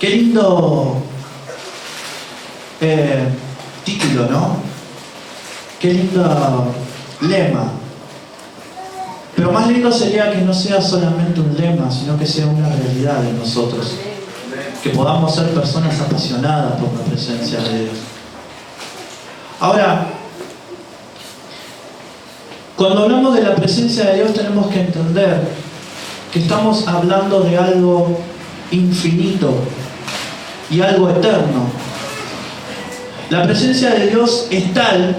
Qué lindo título, ¿no? Qué lindo lema. Pero más lindo sería que no sea solamente un lema, sino que sea una realidad en nosotros. Que podamos ser personas apasionadas por la presencia de Dios. Ahora, cuando hablamos de la presencia de Dios tenemos que entender que estamos hablando de algo infinito y algo eterno. La presencia de Dios es tal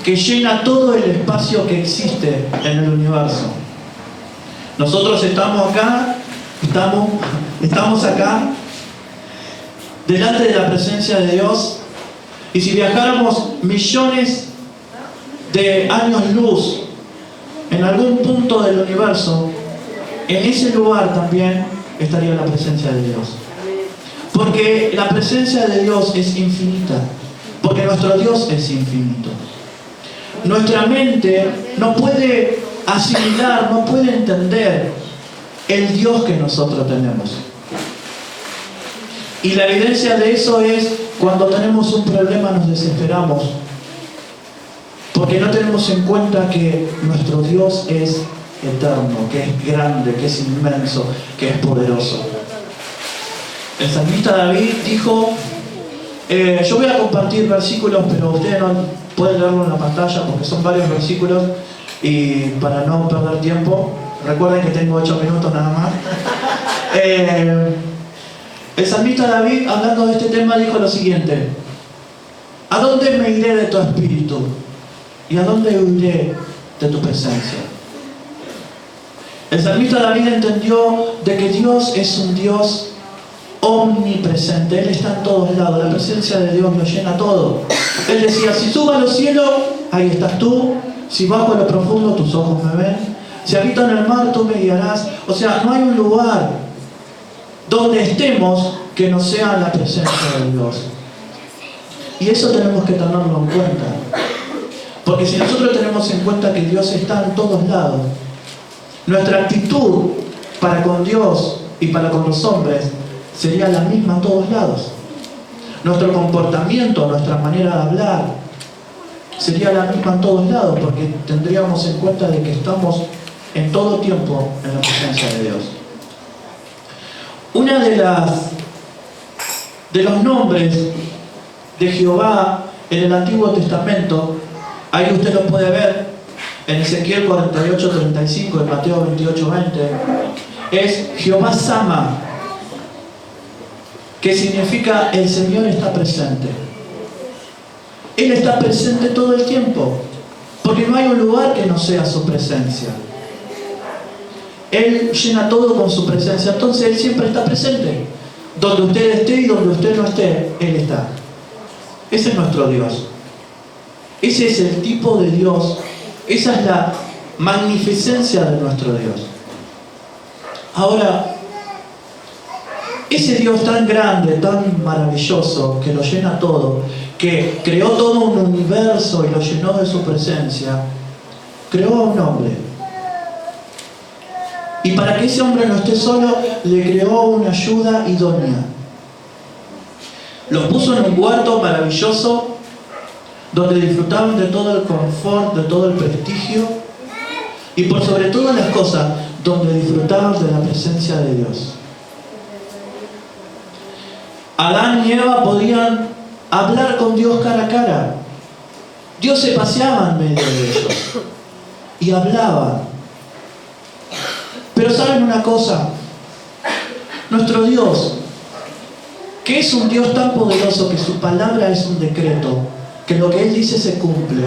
que llena todo el espacio que existe en el universo. Nosotros estamos acá, estamos acá, delante de la presencia de Dios, y si viajáramos millones de años luz en algún punto del universo, en ese lugar también estaría la presencia de Dios. Porque la presencia de Dios es infinita, porque nuestro Dios es infinito. Nuestra mente no puede asimilar, no puede entender el Dios que nosotros tenemos. Y la evidencia de eso es cuando tenemos un problema nos desesperamos, porque no tenemos en cuenta que nuestro Dios es eterno, que es grande, que es inmenso, que es poderoso. El salmista David dijo, yo voy a compartir versículos, pero ustedes no pueden leerlo en la pantalla porque son varios versículos, y para no perder tiempo, recuerden que tengo 8 minutos nada más. El salmista David, hablando de este tema, dijo lo siguiente: ¿a dónde me iré de tu espíritu? ¿Y a dónde huiré de tu presencia? El salmista David entendió de que Dios es un Dios omnipresente. Él está en todos lados. La presencia de Dios lo llena todo. Él decía, si subo a los cielos, ahí estás tú. Si bajo a lo profundo, tus ojos me ven. Si habito en el mar, tú me guiarás. O sea, no hay un lugar donde estemos que no sea la presencia de Dios. Y eso tenemos que tenerlo en cuenta. Porque si nosotros tenemos en cuenta que Dios está en todos lados, nuestra actitud para con Dios y para con los hombres sería la misma en todos lados. Nuestro comportamiento, nuestra manera de hablar sería la misma en todos lados, porque tendríamos en cuenta de que estamos en todo tiempo en la presencia de Dios. Una de los nombres de Jehová en el Antiguo Testamento, ahí usted lo puede ver en Ezequiel 48:35, en Mateo 28:20, es Jehová Sama, que significa el Señor está presente. Él está presente todo el tiempo, porque no hay un lugar que no sea su presencia. Él llena todo con su presencia, entonces Él siempre está presente. Donde usted esté y donde usted no esté, Él está. Ese es nuestro Dios. Ese es el tipo de Dios. Esa es la magnificencia de nuestro Dios. Ahora, ese Dios tan grande, tan maravilloso, que lo llena todo, que creó todo un universo y lo llenó de su presencia, creó a un hombre. Y para que ese hombre no esté solo, le creó una ayuda idónea. Los puso en un huerto maravilloso, donde disfrutaban de todo el confort, de todo el prestigio, y por sobre todas las cosas, donde disfrutaban de la presencia de Dios. Adán y Eva podían hablar con Dios cara a cara. Dios se paseaba en medio de ellos y hablaba. Pero ¿saben una cosa? Nuestro Dios, que es un Dios tan poderoso que su palabra es un decreto, que lo que Él dice se cumple.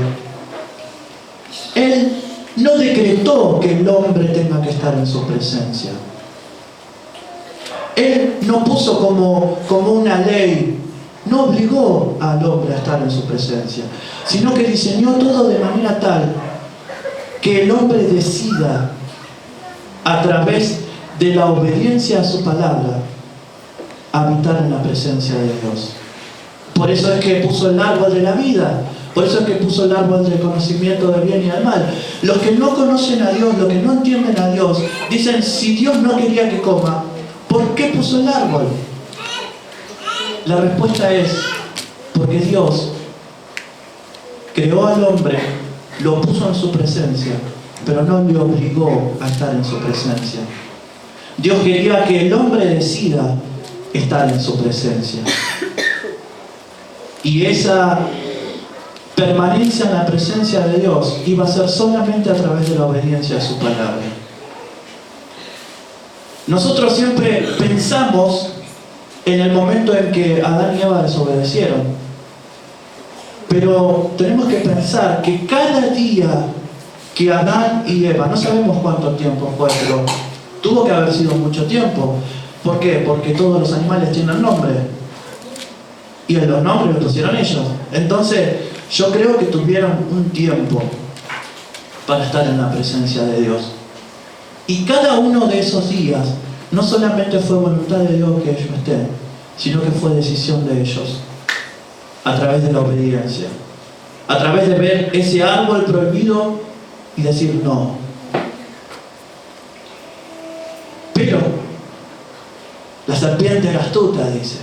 Él no decretó que el hombre tenga que estar en su presencia. Él no puso como una ley, no obligó al hombre a estar en su presencia, sino que diseñó todo de manera tal que el hombre decida, a través de la obediencia a su palabra, habitar en la presencia de Dios. Por eso es que puso el árbol de la vida, por eso es que puso el árbol del conocimiento del bien y del mal. Los que no conocen a Dios, los que no entienden a Dios, dicen, si Dios no quería que coma, ¿por qué puso el árbol? la respuesta es porque Dios creó al hombre, lo puso en su presencia, pero no le obligó a estar en su presencia. Dios quería que el hombre decida estar en su presencia. Y esa permanencia en la presencia de Dios iba a ser solamente a través de la obediencia a su palabra. Nosotros siempre pensamos en el momento en que Adán y Eva desobedecieron. Pero tenemos que pensar que cada día que Adán y Eva, no sabemos cuánto tiempo fue, pero tuvo que haber sido mucho tiempo. ¿Por qué? Porque todos los animales tienen nombre. Y en los nombres los pusieron ellos. Entonces, yo creo que tuvieron un tiempo para estar en la presencia de Dios. Y cada uno de esos días no solamente fue voluntad de Dios que ellos estén, sino que fue decisión de ellos, a través de la obediencia, a través de ver ese árbol prohibido y decir no. Pero la serpiente era astuta, dice.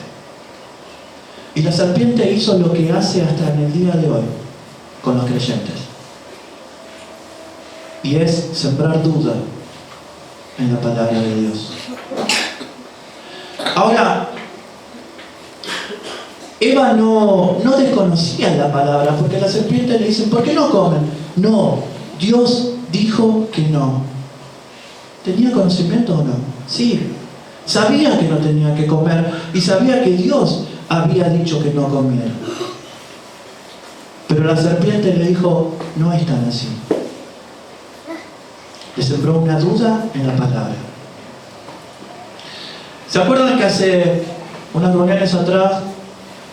Y la serpiente hizo lo que hace hasta en el día de hoy con los creyentes. Y es sembrar duda en la palabra de Dios. Ahora, Eva no desconocía la palabra, porque la serpiente le dice, ¿por qué no comen? No, Dios dijo que no. ¿Tenía conocimiento o no? Sí. Sabía que no tenía que comer y sabía que Dios había dicho que no comiera. Pero la serpiente le dijo, no es tan así. Le sembró una duda en la palabra. ¿Se acuerdan que hace unas reuniones atrás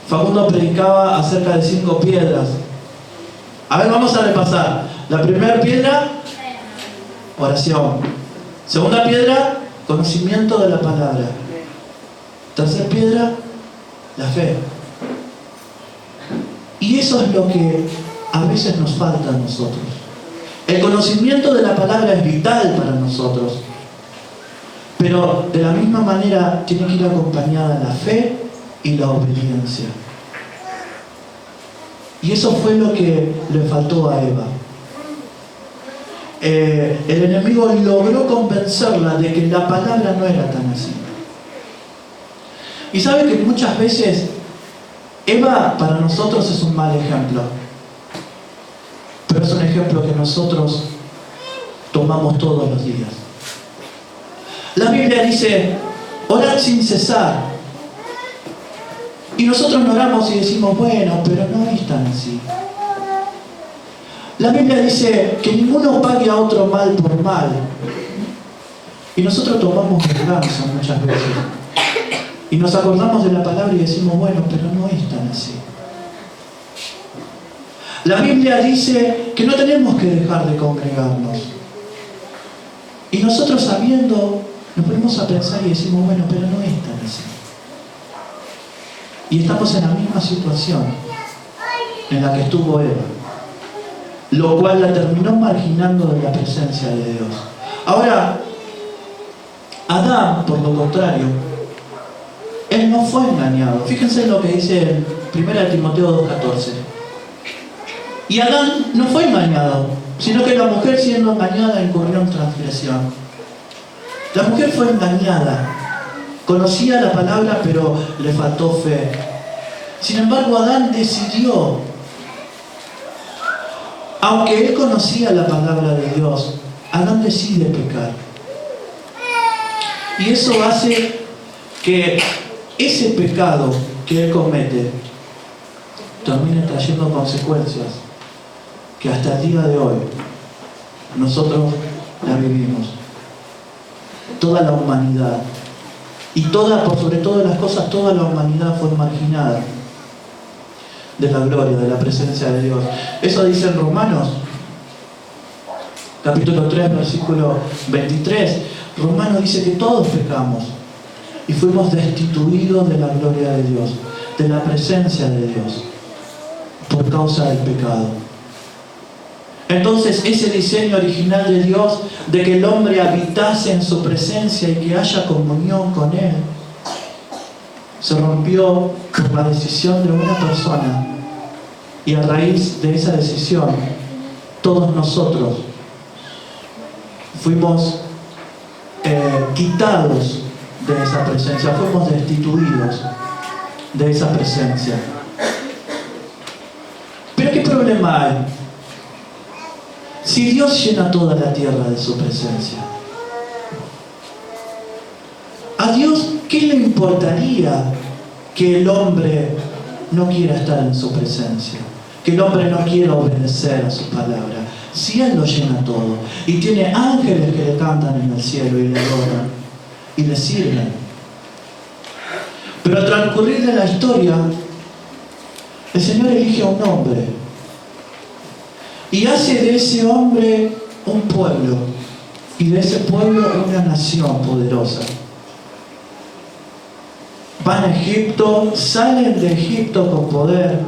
Facundo predicaba acerca de 5 piedras? A ver, vamos a repasar. La primera piedra, oración. Segunda piedra, conocimiento de la palabra. Tercera piedra, la fe. Y eso es lo que a veces nos falta a nosotros. El conocimiento de la palabra es vital para nosotros, pero de la misma manera tiene que ir acompañada la fe y la obediencia. Y eso fue lo que le faltó a Eva. El enemigo logró convencerla de que la palabra no era tan así. Y sabe que muchas veces Eva para nosotros es un mal ejemplo, pero es un ejemplo que nosotros tomamos todos los días. La Biblia dice, orad sin cesar. Y nosotros no oramos y decimos, bueno, pero no es tan así. La Biblia dice que ninguno pague a otro mal por mal. Y nosotros tomamos venganza muchas veces. Y nos acordamos de la palabra y decimos, bueno, pero no es tan así. La Biblia dice que no tenemos que dejar de congregarnos. Y nosotros sabiendo, nos ponemos a pensar y decimos, bueno, pero no es tan así. Y estamos en la misma situación en la que estuvo Eva, lo cual la terminó marginando de la presencia de Dios. Ahora, Adán, por lo contrario, él no fue engañado. Fíjense en lo que dice en 1 Timoteo 2:14. Y Adán no fue engañado, sino que la mujer siendo engañada incurrió en transgresión. La mujer fue engañada. Conocía la palabra, pero le faltó fe. Sin embargo, Adán decidió, aunque él conocía la palabra de Dios, Adán decide pecar. Y eso hace que ese pecado que él comete termine trayendo consecuencias que hasta el día de hoy nosotros la vivimos. Toda la humanidad y por sobre todas las cosas, toda la humanidad fue marginada de la gloria, de la presencia de Dios. Eso dice en Romanos, capítulo 3, versículo 23. Romanos dice que todos pecamos y fuimos destituidos de la gloria de Dios, de la presencia de Dios, por causa del pecado. Entonces ese diseño original de Dios, de que el hombre habitase en su presencia y que haya comunión con Él, se rompió por la decisión de una persona, y a raíz de esa decisión todos nosotros fuimos quitados de esa presencia, fuimos destituidos de esa presencia. Pero ¿qué problema hay? Si Dios llena toda la tierra de su presencia, ¿a Dios qué le importaría que el hombre no quiera estar en su presencia? Que el hombre no quiera obedecer a su palabra. Si Él lo llena todo y tiene ángeles que le cantan en el cielo y le adoran y le sirven. Pero al transcurrir de la historia, el Señor elige a un hombre y hace de ese hombre un pueblo, y de ese pueblo una nación poderosa. Van a Egipto, salen de Egipto con poder,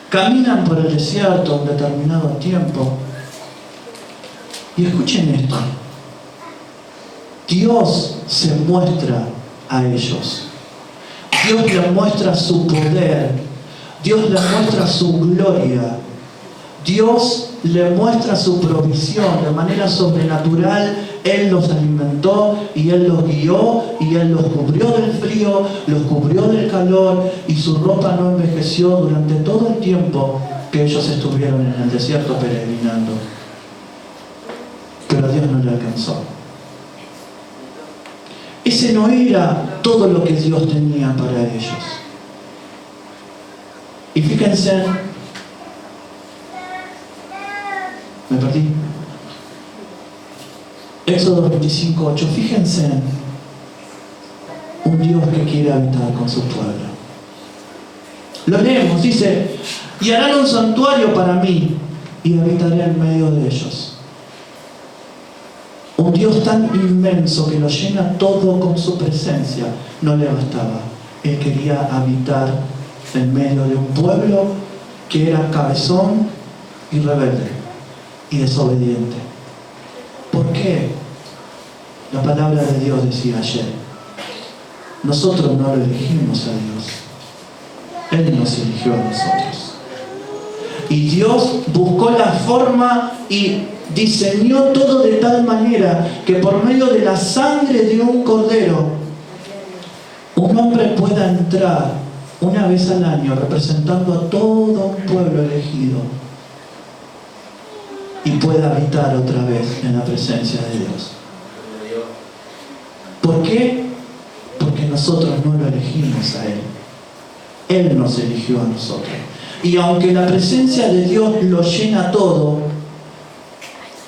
caminan por el desierto un determinado tiempo. Y escuchen esto: Dios se muestra a ellos. Dios les muestra su poder. Dios les muestra su gloria. Dios le muestra su provisión de manera sobrenatural. Él los alimentó y Él los guió y Él los cubrió del frío, los cubrió del calor, y su ropa no envejeció durante todo el tiempo que ellos estuvieron en el desierto peregrinando. Pero a Dios no le alcanzó. Ese no era todo lo que Dios tenía para ellos. Y fíjense, me perdí. Éxodo 25:8. Fíjense, un Dios que quiere habitar con su pueblo. Lo leemos, dice: y harán un santuario para mí y habitaré en medio de ellos. Un Dios tan inmenso que lo llena todo con su presencia no le bastaba. Él quería habitar en medio de un pueblo que era cabezón y rebelde y desobediente. ¿Por qué? La palabra de Dios decía ayer: nosotros no lo elegimos a Dios, Él nos eligió a nosotros. Y Dios buscó la forma y diseñó todo de tal manera que por medio de la sangre de un cordero, un hombre pueda entrar una vez al año representando a todo un pueblo elegido y pueda habitar otra vez en la presencia de Dios. ¿Por qué? Porque nosotros no lo elegimos a Él. Él nos eligió a nosotros. Y aunque la presencia de Dios lo llena todo,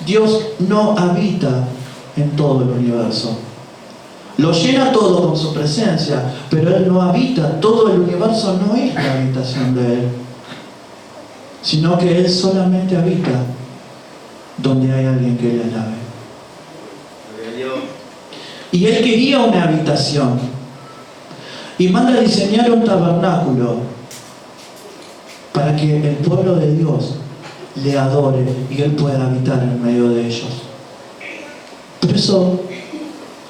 Dios no habita en todo el universo. Lo llena todo con su presencia, pero Él no habita. Todo el universo no es la habitación de Él, sino que Él solamente habita donde hay alguien que le alabe. Y Él quería una habitación y manda a diseñar un tabernáculo para que el pueblo de Dios le adore y Él pueda habitar en medio de ellos. Por eso,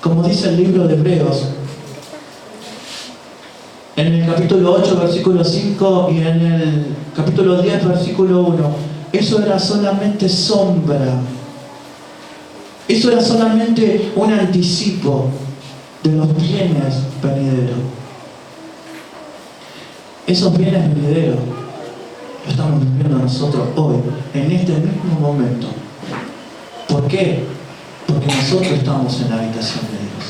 como dice el libro de Hebreos, en el capítulo 8, versículo 5, y en el capítulo 10, versículo 1, eso era solamente sombra. Eso era solamente un anticipo de los bienes venideros. Esos bienes venideros lo estamos viviendo nosotros hoy, en este mismo momento. ¿Por qué? Porque nosotros estamos en la habitación de Dios.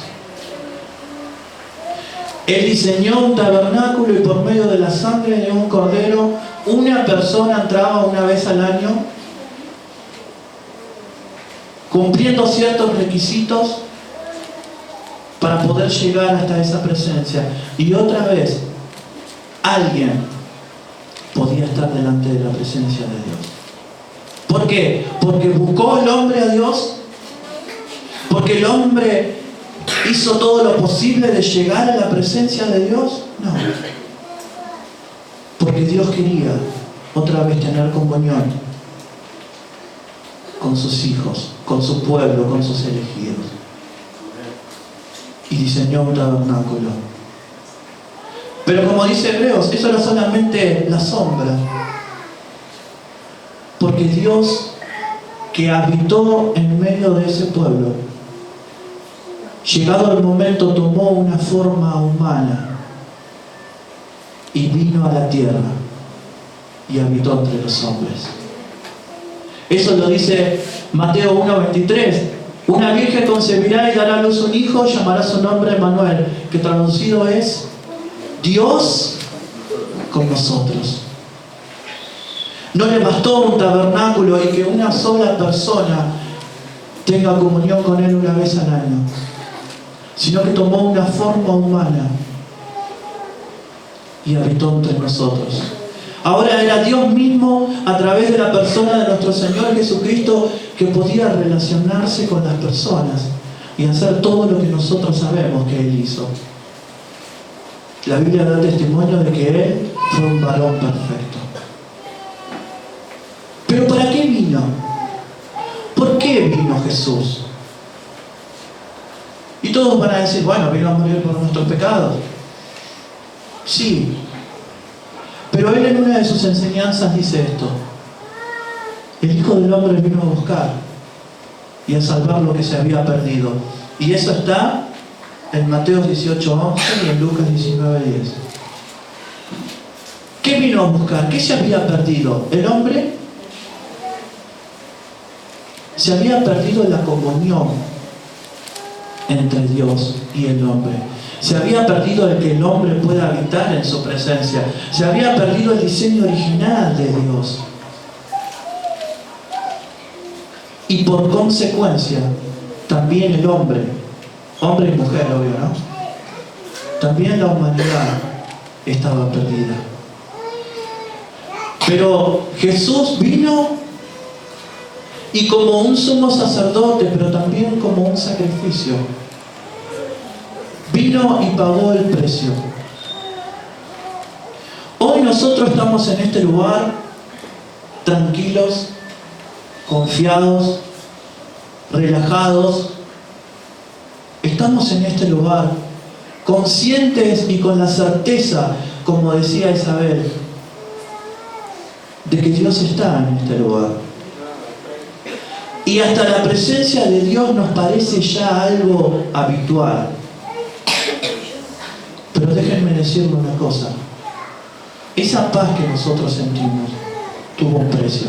Él diseñó un tabernáculo y por medio de la sangre de un cordero, una persona entraba una vez al año, cumpliendo ciertos requisitos para poder llegar hasta esa presencia. Y otra vez, alguien podía estar delante de la presencia de Dios. ¿Por qué? Porque buscó el hombre a Dios, porque el hombre hizo todo lo posible de llegar a la presencia de Dios. No, porque Dios quería otra vez tener comunión con sus hijos, con su pueblo, con sus elegidos. Y diseñó un tabernáculo Pero como dice Hebreos, eso era solamente la sombra. Porque Dios, que habitó en medio de ese pueblo, llegado el momento tomó una forma humana y vino a la tierra y habitó entre los hombres. Eso lo dice Mateo 1:23. Una virgen concebirá y dará a luz un hijo, llamará su nombre Emmanuel, que traducido es Dios con nosotros. No le bastó un tabernáculo y que una sola persona tenga comunión con Él una vez al año, sino que tomó una forma humana y habitó entre nosotros. Ahora era Dios mismo, a través de la persona de nuestro Señor Jesucristo, que podía relacionarse con las personas y hacer todo lo que nosotros sabemos que Él hizo. La Biblia da testimonio de que Él fue un varón perfecto. ¿Pero para qué vino? ¿Por qué vino Jesús? Y todos van a decir, bueno, vino a morir por nuestros pecados. Sí. Pero Él en una de sus enseñanzas dice esto: el Hijo del Hombre vino a buscar y a salvar lo que se había perdido. Y eso está en Mateo 18:11 y en Lucas 19:10. ¿Qué vino a buscar? ¿Qué se había perdido? El hombre se había perdido la comunión entre Dios y el hombre. Se había perdido el que el hombre pueda habitar en su presencia. Se había perdido el diseño original de Dios. Y por consecuencia, también el hombre y mujer, obvio, ¿no? También la humanidad estaba perdida. Pero Jesús vino y como un sumo sacerdote, pero también como un sacrificio, vino y pagó el precio. Hoy nosotros estamos en este lugar tranquilos, confiados, relajados. Estamos en este lugar conscientes y con la certeza, como decía Isabel, de que Dios está en este lugar. Y hasta la presencia de Dios nos parece ya algo habitual. Pero déjenme decirle una cosa: esa paz que nosotros sentimos tuvo un precio.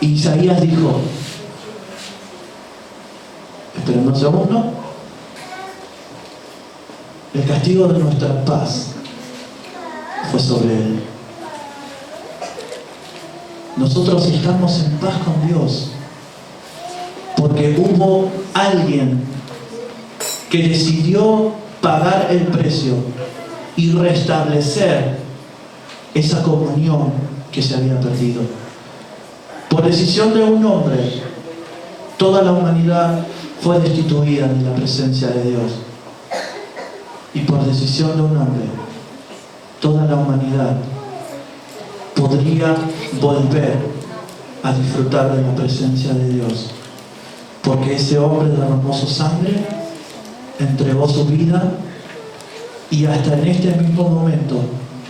Isaías dijo, esperen un segundo, el castigo de nuestra paz fue sobre Él. Nosotros estamos en paz con Dios porque hubo alguien que decidió pagar el precio y restablecer esa comunión que se había perdido. Por decisión de un hombre, toda la humanidad fue destituida de la presencia de Dios. Y por decisión de un hombre, toda la humanidad podría volver a disfrutar de la presencia de Dios. Porque ese hombre derramó su sangre, entregó su vida, y hasta en este mismo momento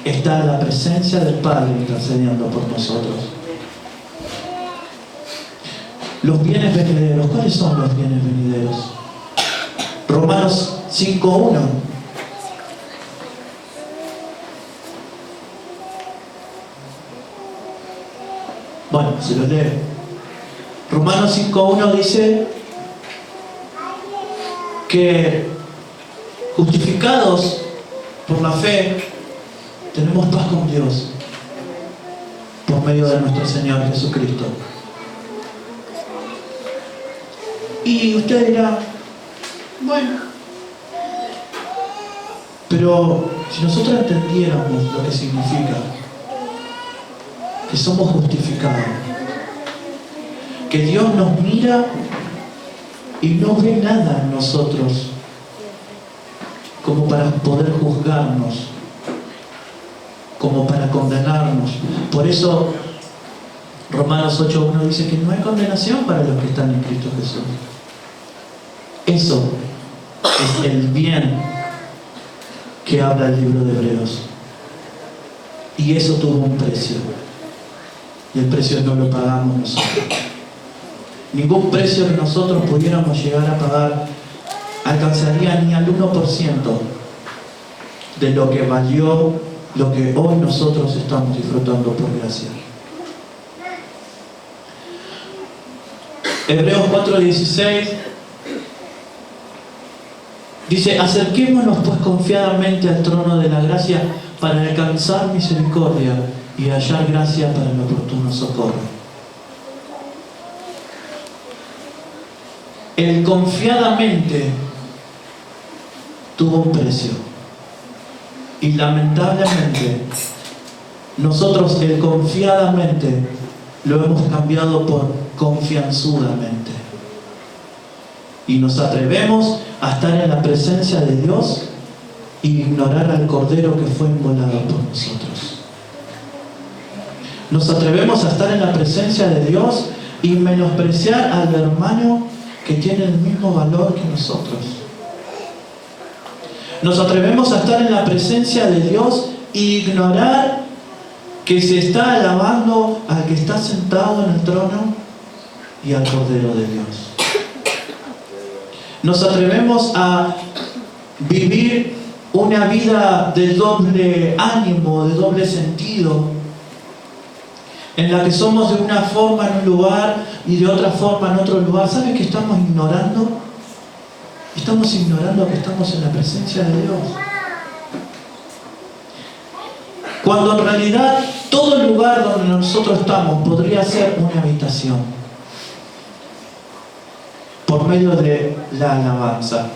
está la presencia del Padre intercediendo por nosotros. Los bienes venideros. ¿Cuáles son los bienes venideros? Romanos 5:1. Bueno, se los leo. Romanos 5:1 dice que justificados por la fe tenemos paz con Dios por medio de nuestro Señor Jesucristo. Y usted dirá, bueno, pero si nosotros entendiéramos lo que significa que somos justificados, que Dios nos mira y no ve nada en nosotros como para poder juzgarnos, como para condenarnos. Por eso Romanos 8:1 dice que no hay condenación para los que están en Cristo Jesús. Eso es el bien que habla el libro de Hebreos. Y eso tuvo un precio. Y el precio no lo pagamos nosotros. Ningún precio que nosotros pudiéramos llegar a pagar alcanzaría ni al 1% de lo que valió lo que hoy nosotros estamos disfrutando por gracia. Hebreos 4:16 dice: acerquémonos pues confiadamente al trono de la gracia para alcanzar misericordia y hallar gracia para el oportuno socorro. El confiadamente tuvo un precio. Y lamentablemente, nosotros el confiadamente lo hemos cambiado por confianzudamente. Y nos atrevemos a estar en la presencia de Dios e ignorar al Cordero que fue inmolado por nosotros. Nos atrevemos a estar en la presencia de Dios y menospreciar al hermano que tiene el mismo valor que nosotros. Nos atrevemos a estar en la presencia de Dios e ignorar que se está alabando al que está sentado en el trono y al Cordero de Dios. Nos atrevemos a vivir una vida de doble ánimo, de doble sentido, en la que somos de una forma en un lugar y de otra forma en otro lugar. ¿Sabes qué estamos ignorando? Estamos ignorando que estamos en la presencia de Dios. Cuando en realidad todo lugar donde nosotros estamos podría ser una habitación. Por medio de la alabanza.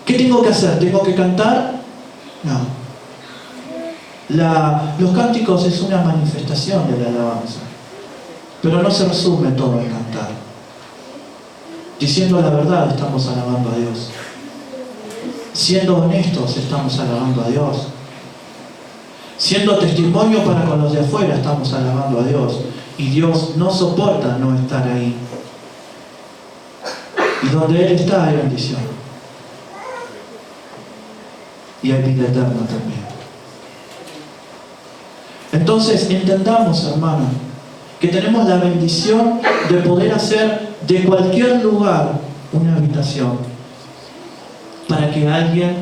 ¿Qué tengo que hacer? ¿Tengo que cantar? No. Los cánticos es una manifestación de la alabanza. Pero no se resume todo en cantar. Diciendo la verdad estamos alabando a Dios. Siendo honestos estamos alabando a Dios. Siendo testimonio para con los de afuera estamos alabando a Dios. Y Dios no soporta no estar ahí. Y donde Él está hay bendición. Y hay vida eterna también. Entonces entendamos, hermanos, que tenemos la bendición de poder hacer de cualquier lugar una habitación para que alguien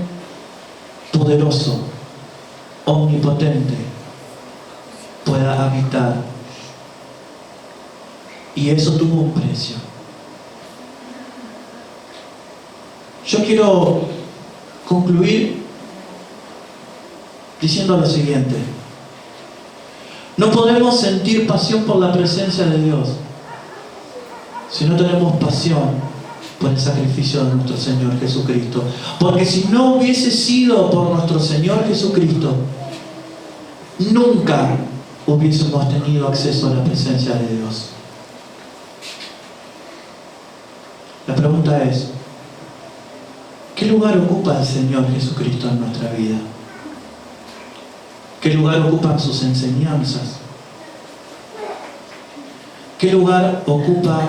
poderoso, omnipotente, pueda habitar. Y eso tuvo un precio. Yo quiero concluir diciendo lo siguiente. No podemos sentir pasión por la presencia de Dios si no tenemos pasión por el sacrificio de nuestro Señor Jesucristo. Porque si no hubiese sido por nuestro Señor Jesucristo, nunca hubiésemos tenido acceso a la presencia de Dios. La pregunta es, ¿qué lugar ocupa el Señor Jesucristo en nuestra vida? ¿Qué lugar ocupan sus enseñanzas? ¿Qué lugar ocupa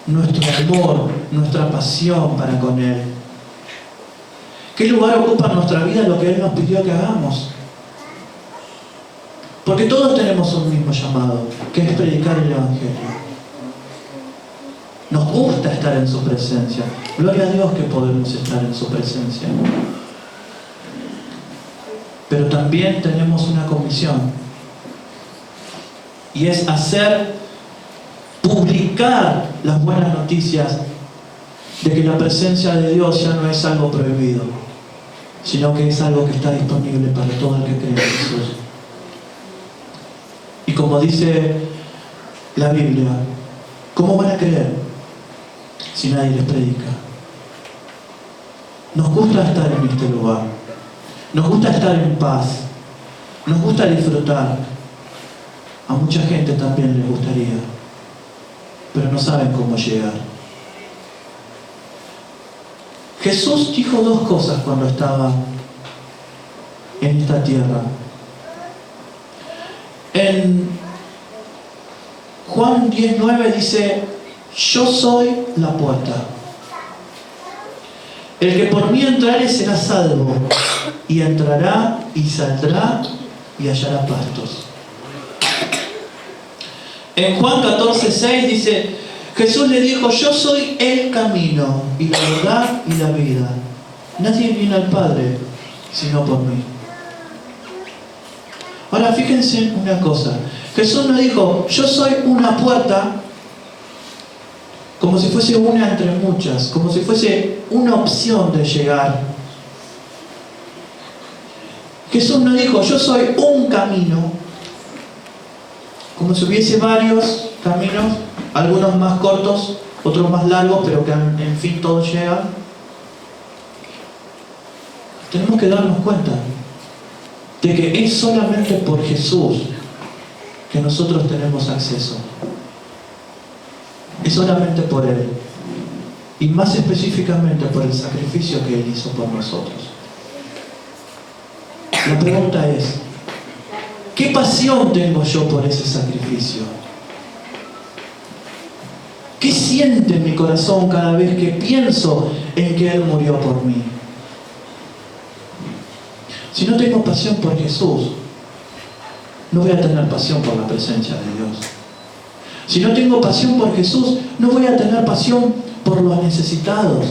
nuestro amor, nuestra pasión para con Él? ¿Qué lugar ocupa en nuestra vida lo que Él nos pidió que hagamos? Porque todos tenemos un mismo llamado, que es predicar el Evangelio. Nos gusta estar en su presencia. Gloria a Dios que podemos estar en su presencia. Pero también tenemos una comisión. Y es publicar las buenas noticias de que la presencia de Dios ya no es algo prohibido, sino que es algo que está disponible para todo el que cree en Jesús. Y como dice la Biblia, ¿cómo van a creer si nadie les predica? Nos gusta estar en este lugar. Nos gusta estar en paz. Nos gusta disfrutar. A mucha gente también les gustaría, pero no saben cómo llegar. Jesús dijo dos cosas cuando estaba en esta tierra. En Juan 10:9 dice: yo soy la puerta. El que por mí entrare será salvo, y entrará y saldrá y hallará pastos. En Juan 14:6 dice, Jesús le dijo, yo soy el camino y la verdad y la vida. Nadie viene al Padre sino por mí. Ahora fíjense una cosa. Jesús no dijo, yo soy una puerta, como si fuese una entre muchas, como si fuese una opción de llegar. Jesús no dijo, yo soy un camino, como si hubiese varios caminos, algunos más cortos, otros más largos, pero que en fin todos llegan. Tenemos que darnos cuenta de que es solamente por Jesús que nosotros tenemos acceso. Es solamente por Él. Y más específicamente por el sacrificio que Él hizo por nosotros. La pregunta es, ¿qué pasión tengo yo por ese sacrificio? ¿Qué siente mi corazón cada vez que pienso en que Él murió por mí? Si no tengo pasión por Jesús, no voy a tener pasión por la presencia de Dios. Si no tengo pasión por Jesús, no voy a tener pasión por los necesitados.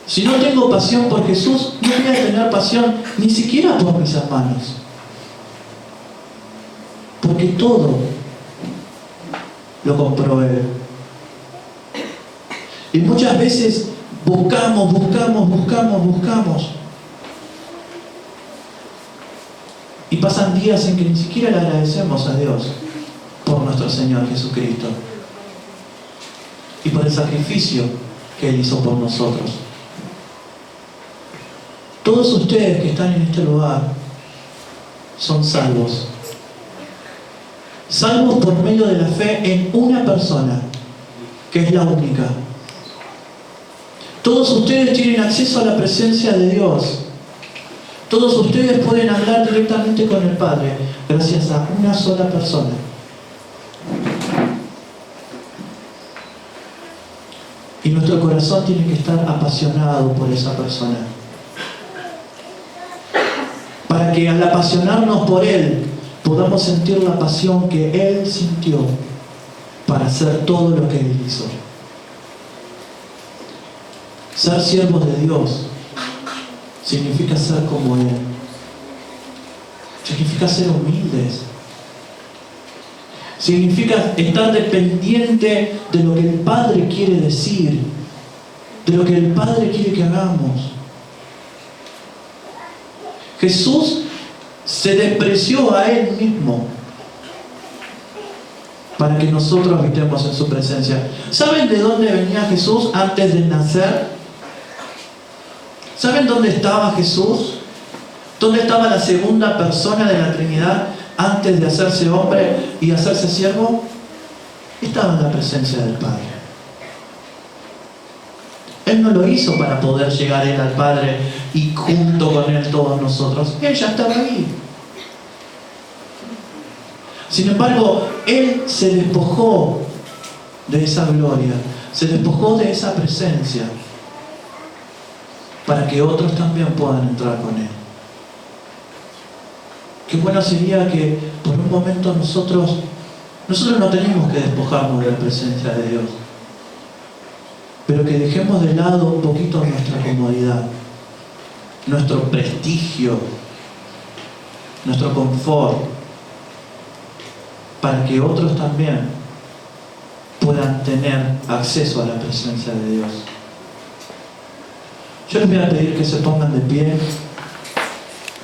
Si no tengo pasión por Jesús, no voy a tener pasión ni siquiera por mis hermanos. Porque todo lo compró Él. Y muchas veces buscamos. Y pasan días en que ni siquiera le agradecemos a Dios por nuestro Señor Jesucristo y por el sacrificio que Él hizo por nosotros. Todos ustedes que están en este lugar son salvos. Salvos por medio de la fe en una persona, que es la única. Todos ustedes tienen acceso a la presencia de Dios. Todos ustedes pueden hablar directamente con el Padre gracias a una sola persona. Y nuestro corazón tiene que estar apasionado por esa persona. Para que al apasionarnos por Él, podamos sentir la pasión que Él sintió para hacer todo lo que Él hizo. Ser siervos de Dios significa ser como Él. Significa ser humildes. Significa estar dependiente de lo que el Padre quiere decir, de lo que el Padre quiere que hagamos. Jesús se despreció a Él mismo para que nosotros habitemos en su presencia. ¿Saben de dónde venía Jesús antes de nacer? ¿Saben dónde estaba Jesús? ¿Dónde estaba la segunda persona de la Trinidad antes de hacerse hombre y hacerse siervo? Estaba en la presencia del Padre. Él no lo hizo para poder llegar Él al Padre y junto con Él todos nosotros. Él ya estaba ahí. Sin embargo, Él se despojó de esa gloria, se despojó de esa presencia para que otros también puedan entrar con Él. Qué bueno sería que por un momento nosotros no tenemos que despojarnos de la presencia de Dios, pero que dejemos de lado un poquito nuestra comodidad, nuestro prestigio, nuestro confort, para que otros también puedan tener acceso a la presencia de Dios. Yo les voy a pedir que se pongan de pie.